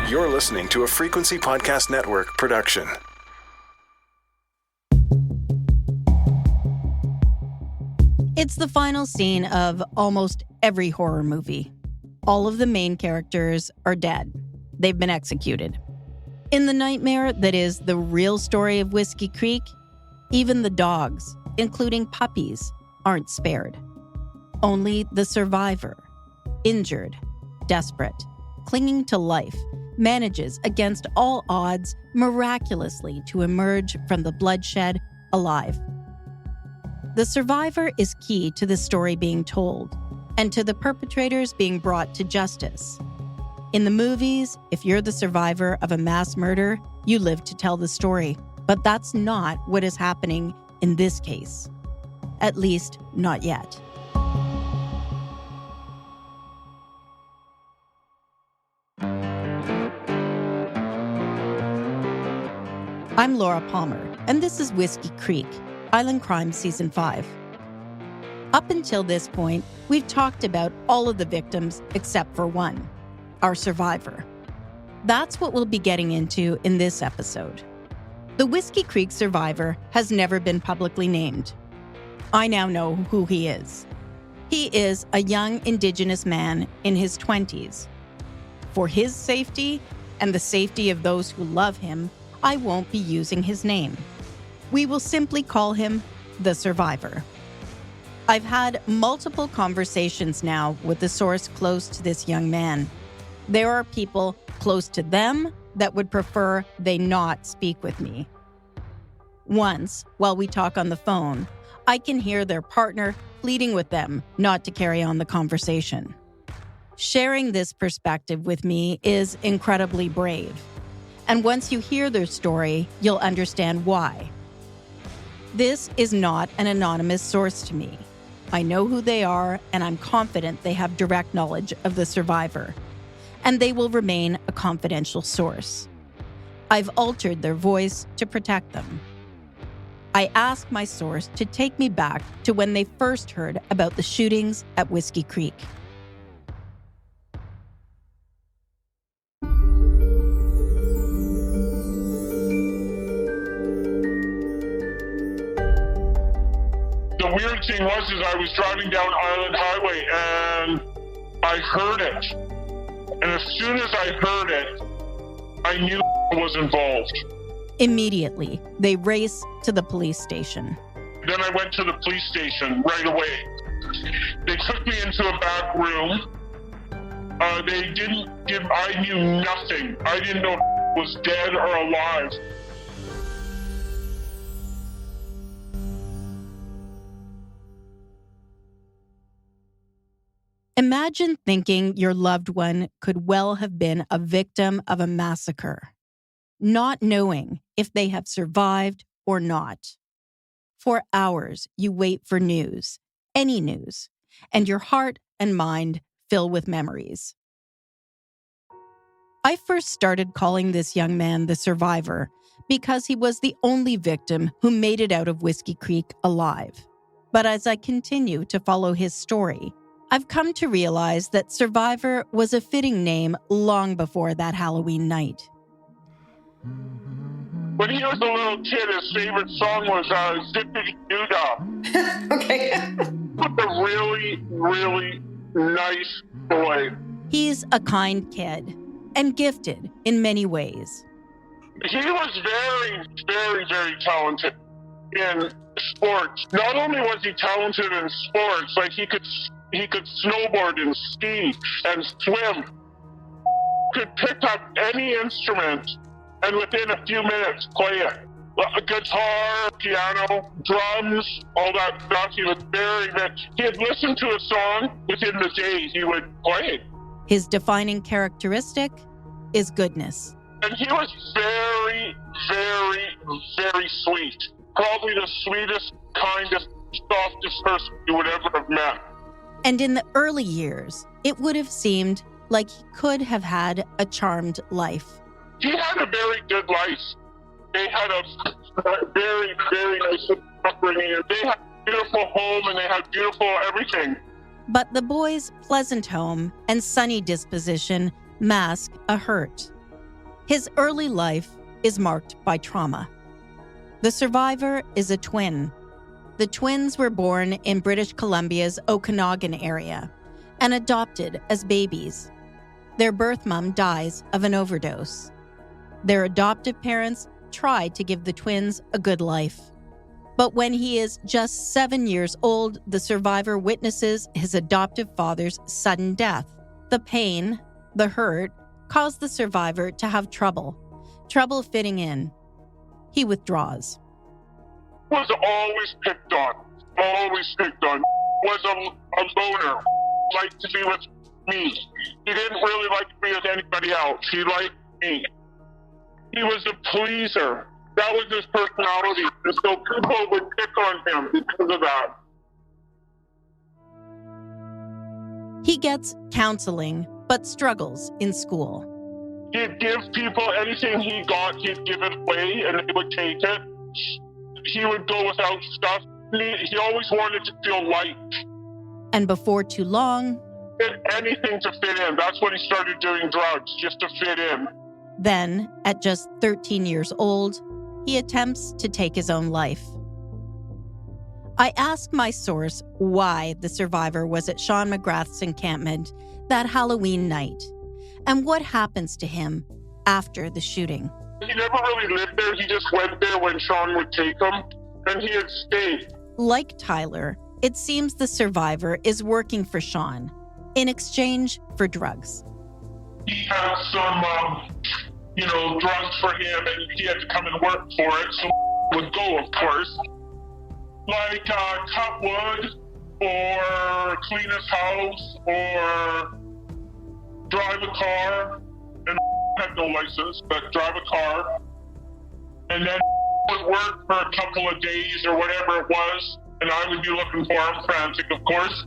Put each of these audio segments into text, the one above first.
You're listening to a Frequency Podcast Network production. It's the final scene of almost every horror movie. All of the main characters are dead. They've been executed. In the nightmare that is the real story of Whiskey Creek, even the dogs, including puppies, aren't spared. Only the survivor, injured, desperate, clinging to life, manages against all odds miraculously to emerge from the bloodshed alive. The survivor is key to the story being told and to the perpetrators being brought to justice. In the movies, if you're the survivor of a mass murder, you live to tell the story. But that's not what is happening in this case. At least, not yet. I'm Laura Palmer, and this is Whiskey Creek, Island Crime Season 5. Up until this point, we've talked about all of the victims except for one, our survivor. That's what we'll be getting into in this episode. The Whiskey Creek survivor has never been publicly named. I now know who he is. He is a young Indigenous man in his 20s. For his safety and the safety of those who love him, I won't be using his name. We will simply call him the survivor. I've had multiple conversations now with the source close to this young man. There are people close to them that would prefer they not speak with me. Once, while we talk on the phone, I can hear their partner pleading with them not to carry on the conversation. Sharing this perspective with me is incredibly brave. And once you hear their story, you'll understand why. This is not an anonymous source to me. I know who they are, and I'm confident they have direct knowledge of the survivor. And they will remain a confidential source. I've altered their voice to protect them. I asked my source to take me back to when they first heard about the shootings at Whiskey Creek. The weird thing was I was driving down Island Highway and I heard it. And as soon as I heard it, I knew was involved. Immediately, they race to the police station. Then I went to the police station right away. They took me into a back room. I knew nothing. I didn't know if was dead or alive. Imagine thinking your loved one could well have been a victim of a massacre, not knowing if they have survived or not. For hours, you wait for news, any news, and your heart and mind fill with memories. I first started calling this young man the survivor because he was the only victim who made it out of Whiskey Creek alive. But as I continue to follow his story, I've come to realize that Survivor was a fitting name long before that Halloween night. When he was a little kid, his favorite song was Zippity Doo Dah. Okay. A really, really nice boy. He's a kind kid and gifted in many ways. He was very, very, very talented in sports. Not only was he talented in sports, like he could snowboard and ski and swim. Could pick up any instrument and within a few minutes play it. A guitar, piano, drums, all that stuff. He was he'd listen to a song, within the day he would play it. His defining characteristic is goodness. And he was very, very, very sweet. Probably the sweetest, kindest, softest person you would ever have met. And in the early years, it would have seemed like he could have had a charmed life. He had a very good life. They had a very, very nice upbringing. They had a beautiful home and they had beautiful everything. But the boy's pleasant home and sunny disposition mask a hurt. His early life is marked by trauma. The survivor is a twin. The twins were born in British Columbia's Okanagan area and adopted as babies. Their birth mom dies of an overdose. Their adoptive parents tried to give the twins a good life. But when he is just 7 years old, the survivor witnesses his adoptive father's sudden death. The pain, the hurt, caused the survivor to have trouble fitting in. He withdraws. Was always picked on. Was a loner. Liked to be with me. He didn't really like to be with anybody else. He liked me. He was a pleaser. That was his personality. And so people would pick on him because of that. He gets counseling, but struggles in school. He'd give people anything he got, he'd give it away, and they would take it. He would go without stuff. He always wanted to feel liked. And before too long, did anything to fit in. That's when he started doing drugs, just to fit in. Then, at just 13 years old, he attempts to take his own life. I asked my source why the survivor was at Sean McGrath's encampment that Halloween night, and what happens to him after the shooting. He never really lived there. He just went there when Sean would take him, and he had stayed. Like Tyler, it seems the survivor is working for Sean in exchange for drugs. He had some, drugs for him, and he had to come and work for it, so would go, of course. Like cut wood, or clean his house, or drive a car, and had no license, but drive a car, and then would work for a couple of days or whatever it was, and I would be looking for him, frantic, of course,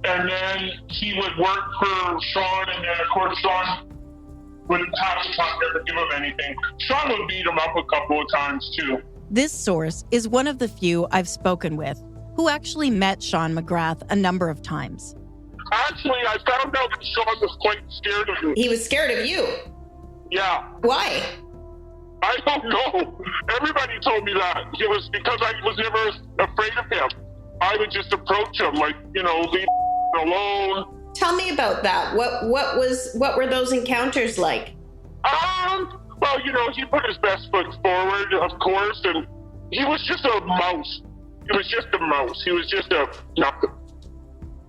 and then he would work for Sean, and then, of course, Sean wouldn't have to come there to give him anything. Sean would beat him up a couple of times, too. This source is one of the few I've spoken with who actually met Sean McGrath a number of times. Actually, I found out that Sean was quite scared of me. He was scared of you? Yeah. Why? I don't know. Everybody told me that. It was because I was never afraid of him. I would just approach him, leave him alone. Tell me about that. What were those encounters like? Well, he put his best foot forward, of course, and he was just a mouse. He was just a mouse. He was just a nothing.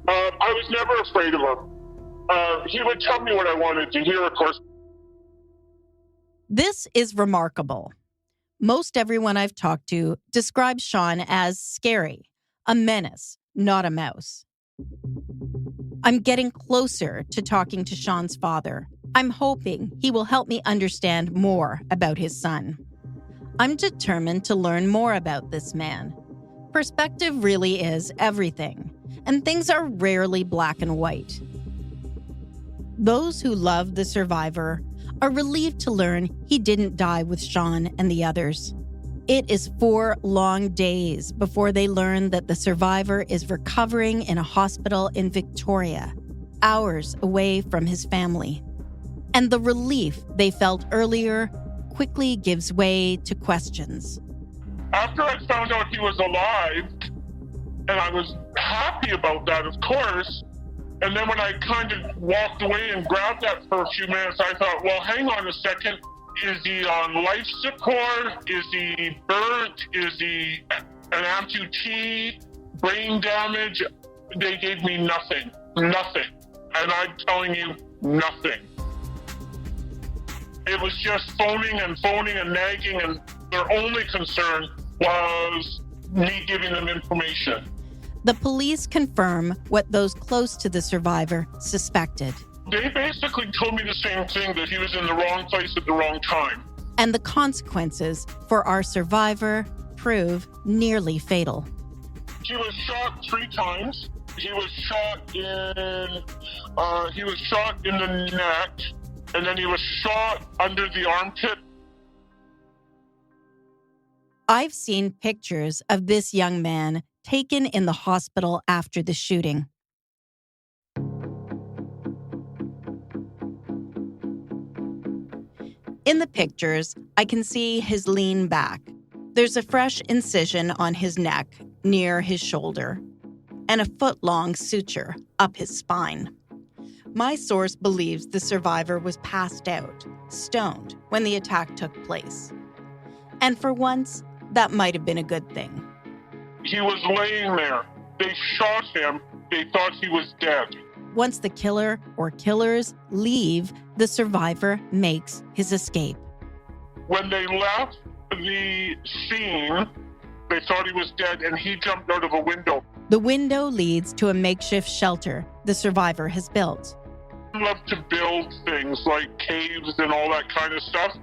I was never afraid of him. He would tell me what I wanted to hear, of course. This is remarkable. Most everyone I've talked to describes Sean as scary, a menace, not a mouse. I'm getting closer to talking to Sean's father. I'm hoping he will help me understand more about his son. I'm determined to learn more about this man. Perspective really is everything, and things are rarely black and white. Those who love the survivor are relieved to learn he didn't die with Sean and the others. It is 4 long days before they learn that the survivor is recovering in a hospital in Victoria, hours away from his family. And the relief they felt earlier quickly gives way to questions. After I found out he was alive, and I was happy about that, of course, and then when I kind of walked away and grabbed that for a few minutes, I thought, well, hang on a second. Is he on life support? Is he burnt? Is he an amputee? Brain damage? They gave me nothing. Nothing. And I'm telling you, nothing. It was just phoning and nagging, and their only concern was me giving them information. The police confirm what those close to the survivor suspected. They basically told me the same thing, that he was in the wrong place at the wrong time. And the consequences for our survivor prove nearly fatal. He was shot 3 times. He was shot in the neck, and then he was shot under the armpit. I've seen pictures of this young man taken in the hospital after the shooting. In the pictures, I can see his lean back. There's a fresh incision on his neck near his shoulder and a foot-long suture up his spine. My source believes the survivor was passed out, stoned, when the attack took place. And for once, that might have been a good thing. He was laying there. They shot him. They thought he was dead. Once the killer or killers leave, the survivor makes his escape. When they left the scene, they thought he was dead, and he jumped out of a window. The window leads to a makeshift shelter the survivor has built. I love to build things like caves and all that kind of stuff.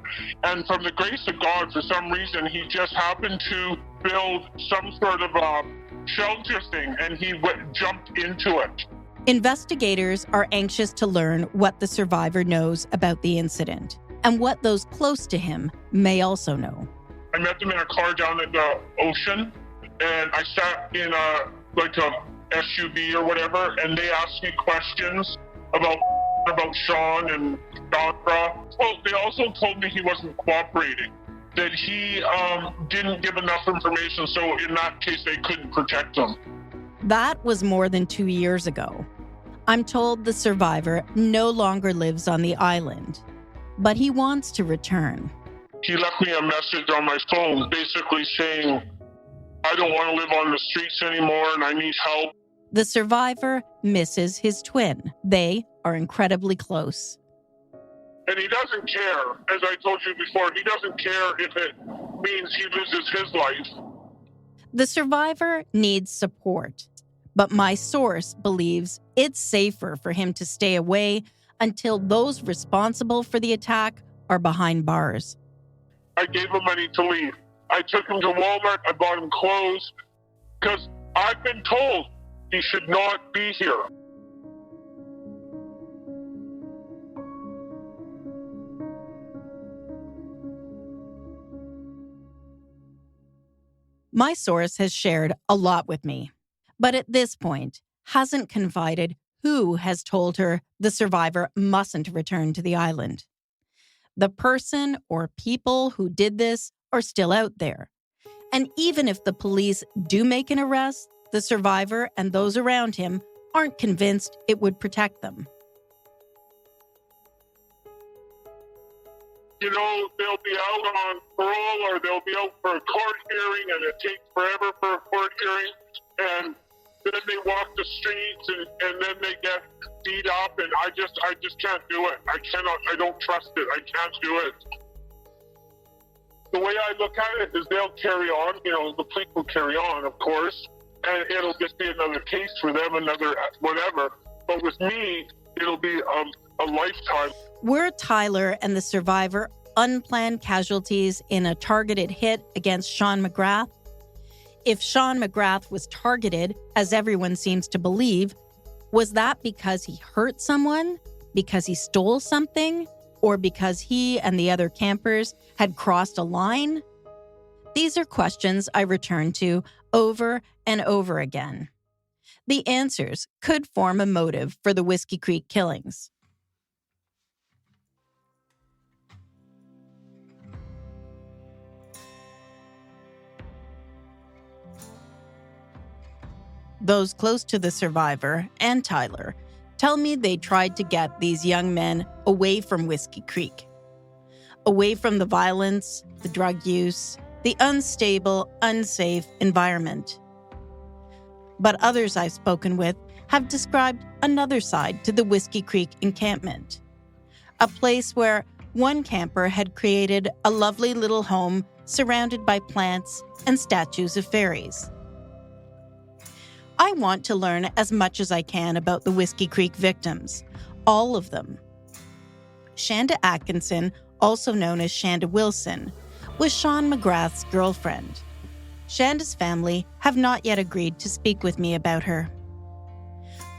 And from the grace of God, for some reason, he just happened to build some sort of a shelter thing, and he jumped into it. Investigators are anxious to learn what the survivor knows about the incident and what those close to him may also know. I met them in a car down at the ocean, and I sat in a SUV or whatever, and they asked me questions about Sean and Sandra. Well, they also told me he wasn't cooperating, that he didn't give enough information, so in that case, they couldn't protect him. That was more than 2 years ago. I'm told the survivor no longer lives on the island, but he wants to return. He left me a message on my phone basically saying, I don't want to live on the streets anymore and I need help. The survivor misses his twin. They are incredibly close. And he doesn't care, as I told you before, he doesn't care if it means he loses his life. The survivor needs support, but my source believes it's safer for him to stay away until those responsible for the attack are behind bars. I gave him money to leave. I took him to Walmart, I bought him clothes, because I've been told he should not be here. My source has shared a lot with me, but at this point hasn't confided who has told her the survivor mustn't return to the island. The person or people who did this are still out there. And even if the police do make an arrest, the survivor and those around him aren't convinced it would protect them. You know, they'll be out on parole or they'll be out for a court hearing and it takes forever for a court hearing. And then they walk the streets and then they get beat up and I just can't do it. I don't trust it. I can't do it. The way I look at it is they'll carry on, the police will carry on, of course, and it'll just be another case for them, another whatever. But with me, it'll be a lifetime. Were Tyler and the survivor unplanned casualties in a targeted hit against Sean McGrath? If Sean McGrath was targeted, as everyone seems to believe, was that because he hurt someone, because he stole something, or because he and the other campers had crossed a line? These are questions I return to over and over again. The answers could form a motive for the Whiskey Creek killings. Those close to the survivor and Tyler tell me they tried to get these young men away from Whiskey Creek, away from the violence, the drug use, the unstable, unsafe environment. But others I've spoken with have described another side to the Whiskey Creek encampment, a place where one camper had created a lovely little home surrounded by plants and statues of fairies. I want to learn as much as I can about the Whiskey Creek victims, all of them. Shanda Atkinson, also known as Shanda Wilson, was Sean McGrath's girlfriend. Shanda's family have not yet agreed to speak with me about her.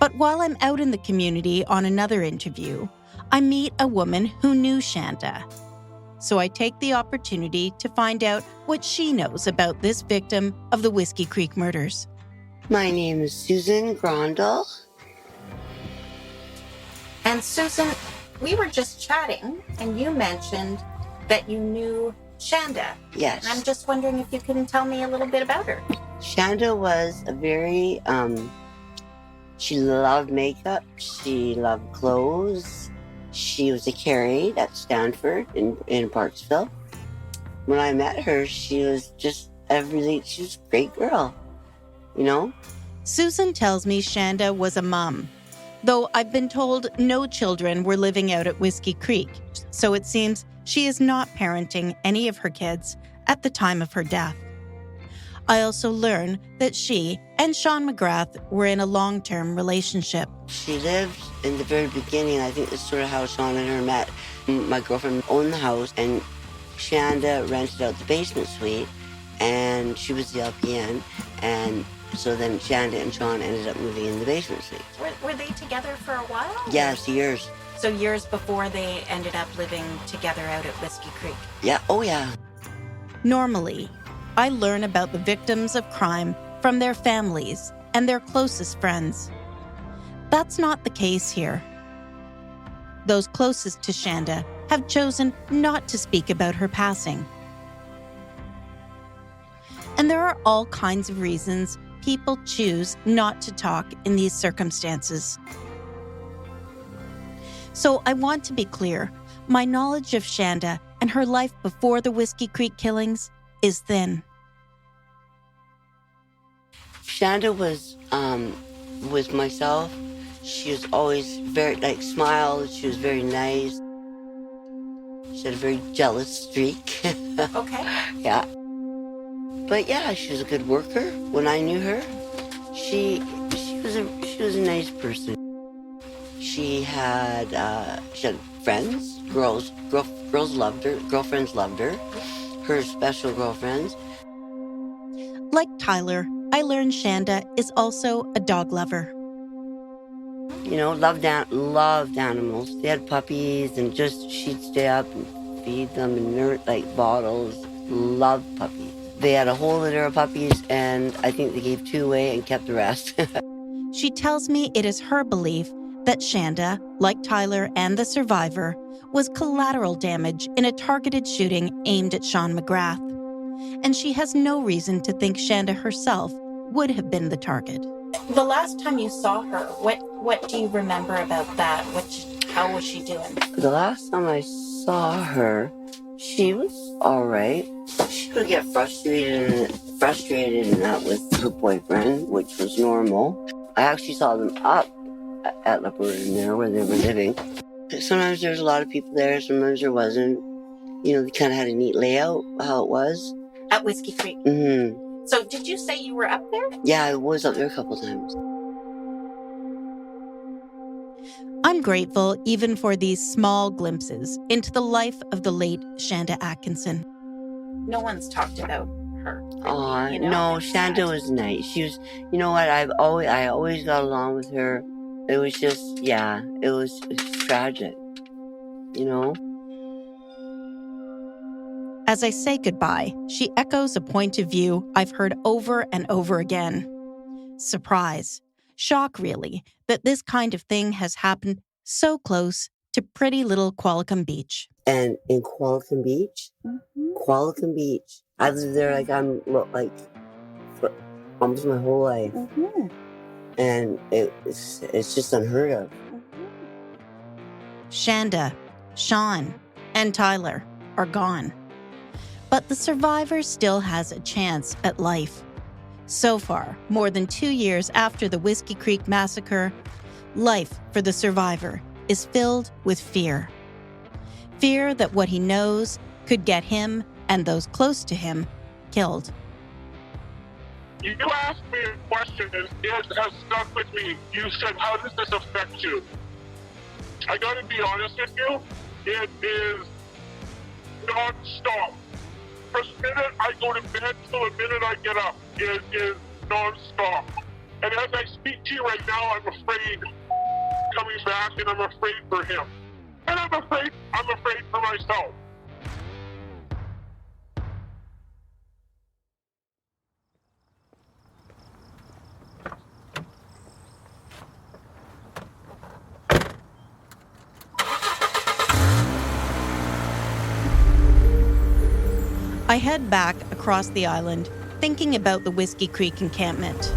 But while I'm out in the community on another interview, I meet a woman who knew Shanda. So I take the opportunity to find out what she knows about this victim of the Whiskey Creek murders. My name is Susan Grondel. And Susan, we were just chatting and you mentioned that you knew Shanda. Yes. And I'm just wondering if you can tell me a little bit about her. Shanda was a very, she loved makeup. She loved clothes. She was a carried at Stanford in Parksville. When I met her, she was just she was a great girl, you know? Susan tells me Shanda was a mom, though I've been told no children were living out at Whiskey Creek, so it seems she is not parenting any of her kids at the time of her death. I also learn that she and Sean McGrath were in a long-term relationship. She lived in the very beginning. I think that's sort of how Sean and her met. My girlfriend owned the house, and Shanda rented out the basement suite, and she was the LPN, and so then Shanda and Sean ended up moving in the basement suite. Were they together for a while? Yes, years. So years before they ended up living together out at Whiskey Creek? Yeah, oh yeah. Normally, I learn about the victims of crime from their families and their closest friends. That's not the case here. Those closest to Shanda have chosen not to speak about her passing. And there are all kinds of reasons people choose not to talk in these circumstances. So I want to be clear, my knowledge of Shanda and her life before the Whiskey Creek killings is thin. Shanda was with myself. She was always very, smiled. She was very nice. She had a very jealous streak. Okay. Yeah. But yeah, she was a good worker. When I knew her, she was a nice person. She had friends. Girls loved her. Girlfriends loved her. Her special girlfriends. Like Tyler, I learned Shanda is also a dog lover. You know, loved animals. They had puppies, and she'd stay up and feed them and bottles. Loved puppies. They had a whole litter of puppies, and I think they gave 2 away and kept the rest. She tells me it is her belief that Shanda, like Tyler and the survivor, was collateral damage in a targeted shooting aimed at Sean McGrath. And she has no reason to think Shanda herself would have been the target. The last time you saw her, what do you remember about that? How was she doing? The last time I saw her, she was all right. She would get frustrated and that with her boyfriend, which was normal. I actually saw them up at Leopard there where they were living. Sometimes there was a lot of people there, sometimes there wasn't. You know, they kind of had a neat layout, how it was. At Whiskey Creek? Mm-hmm. So did you say you were up there? Yeah, I was up there a couple times. I'm grateful even for these small glimpses into the life of the late Shanda Atkinson. No one's talked about her. Really, No, Shanda was nice. She was, you know what, I always got along with her. It was just, it was tragic, you know? As I say goodbye, she echoes a point of view I've heard over and over again. Surprise, shock really, that this kind of thing has happened so close to pretty little Qualicum Beach. And in Qualicum Beach, I lived there for almost my whole life. Mm-hmm. And it's just unheard of. Shanda, Sean, and Tyler are gone. But the survivor still has a chance at life. So far, more than 2 years after the Whiskey Creek massacre, life for the survivor is filled with fear. Fear that what he knows could get him and those close to him killed. You asked me a question and it has stuck with me. You said, how does this affect you? I gotta be honest with you, it is non-stop. From the minute I go to bed till the minute I get up, it is non-stop. And as I speak to you right now, I'm afraid coming back, and I'm afraid for him. And I'm afraid for myself. I head back across the island, thinking about the Whiskey Creek encampment.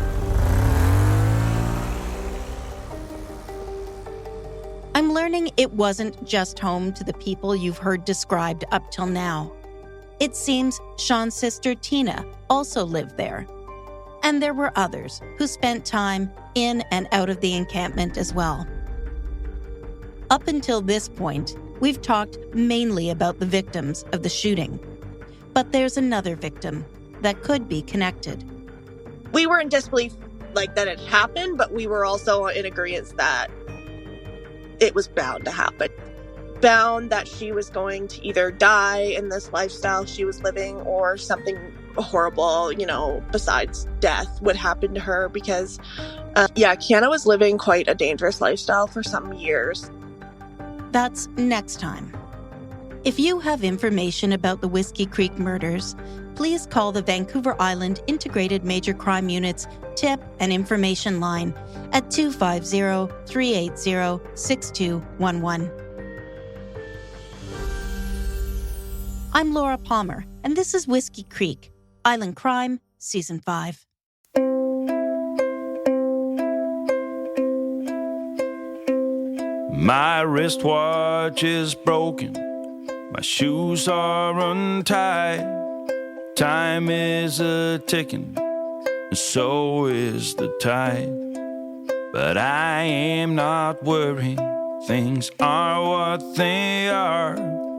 I'm learning it wasn't just home to the people you've heard described up till now. It seems Sean's sister Tina also lived there. And there were others who spent time in and out of the encampment as well. Up until this point, we've talked mainly about the victims of the shooting. But there's another victim that could be connected. We were in disbelief that it happened, but we were also in agreement that it was bound to happen. Bound that she was going to either die in this lifestyle she was living or something horrible, besides death would happen to her because, Kiana was living quite a dangerous lifestyle for some years. That's next time. If you have information about the Whiskey Creek murders, please call the Vancouver Island Integrated Major Crime Unit's tip and information line at 250-380-6211. I'm Laura Palmer, and this is Whiskey Creek, Island Crime, Season 5. My wristwatch is broken, my shoes are untied. Time is a-ticking, and so is the tide. But I am not worried, things are what they are.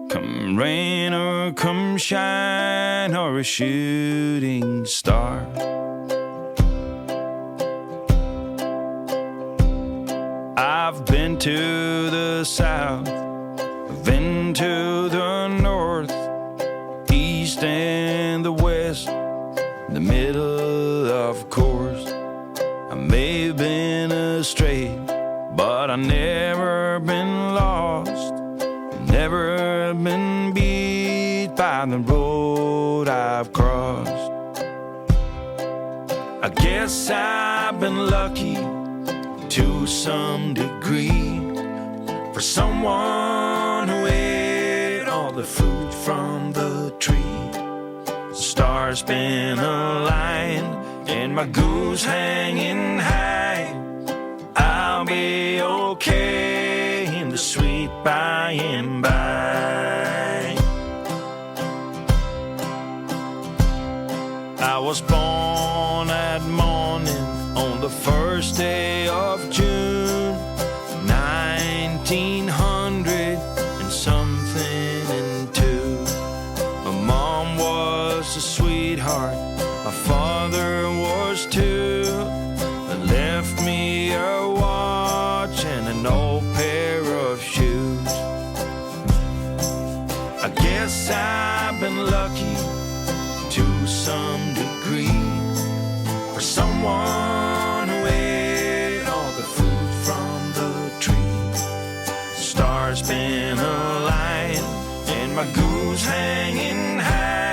Come rain or come shine or a shooting star. I've been to the south, I've been to the north, east and the west, the middle of course. I may have been astray, but I've never been lost, never been beat by the road I've crossed. I guess I've been lucky to some degree, for someone who ate all the fruit from the tree. The stars been aligned and my goose hanging high. I'll be okay in the sweet by and by. I was born at morning on the first day of June, 1900 and something and two. My mom was a sweetheart, my father was too. They left me a watch and an old pair of shoes. I guess I've been lucky to some degree, for someone who ate all the fruit from the tree. Stars been aligned and my goose hanging high.